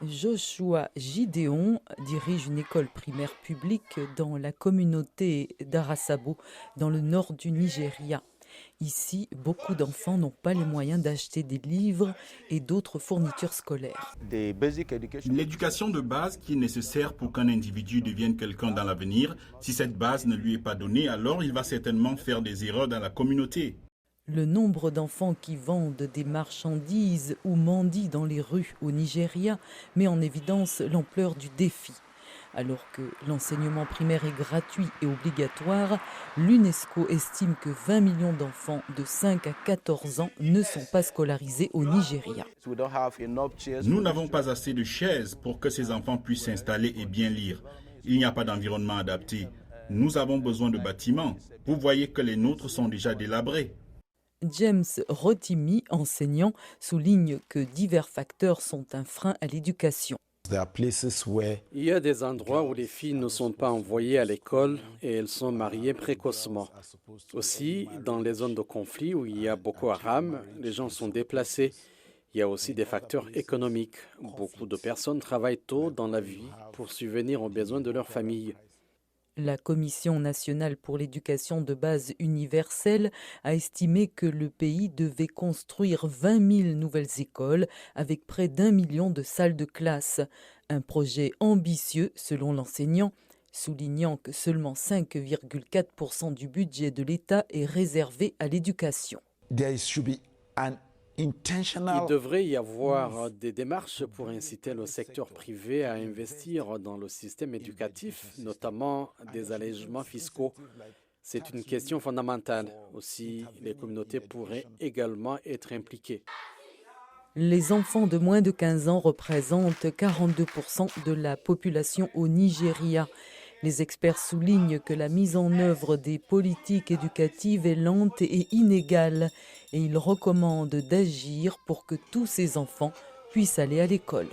Joshua Gideon dirige une école primaire publique dans la communauté d'Arasabo, dans le nord du Nigeria. Ici, beaucoup d'enfants n'ont pas les moyens d'acheter des livres et d'autres fournitures scolaires. L'éducation de base qui est nécessaire pour qu'un individu devienne quelqu'un dans l'avenir, si cette base ne lui est pas donnée, alors il va certainement faire des erreurs dans la communauté. Le nombre d'enfants qui vendent des marchandises ou mendient dans les rues au Nigeria met en évidence l'ampleur du défi. Alors que l'enseignement primaire est gratuit et obligatoire, l'UNESCO estime que 20 millions d'enfants de 5 à 14 ans ne sont pas scolarisés au Nigeria. Nous n'avons pas assez de chaises pour que ces enfants puissent s'installer et bien lire. Il n'y a pas d'environnement adapté. Nous avons besoin de bâtiments. Vous voyez que les nôtres sont déjà délabrés. James Rotimi, enseignant, souligne que divers facteurs sont un frein à l'éducation. Il y a des endroits où les filles ne sont pas envoyées à l'école et elles sont mariées précocement. Aussi, dans les zones de conflit où il y a Boko Haram, les gens sont déplacés. Il y a aussi des facteurs économiques. Beaucoup de personnes travaillent tôt dans la vie pour subvenir aux besoins de leur famille. La Commission nationale pour l'éducation de base universelle a estimé que le pays devait construire 20 000 nouvelles écoles avec près d'1 million de salles de classe. Un projet ambitieux selon l'enseignant, soulignant que seulement 5,4% du budget de l'État est réservé à l'éducation. Il devrait y avoir des démarches pour inciter le secteur privé à investir dans le système éducatif, notamment des allègements fiscaux. C'est une question fondamentale. Aussi, les communautés pourraient également être impliquées. Les enfants de moins de 15 ans représentent 42% de la population au Nigeria. Les experts soulignent que la mise en œuvre des politiques éducatives est lente et inégale et ils recommandent d'agir pour que tous ces enfants puissent aller à l'école.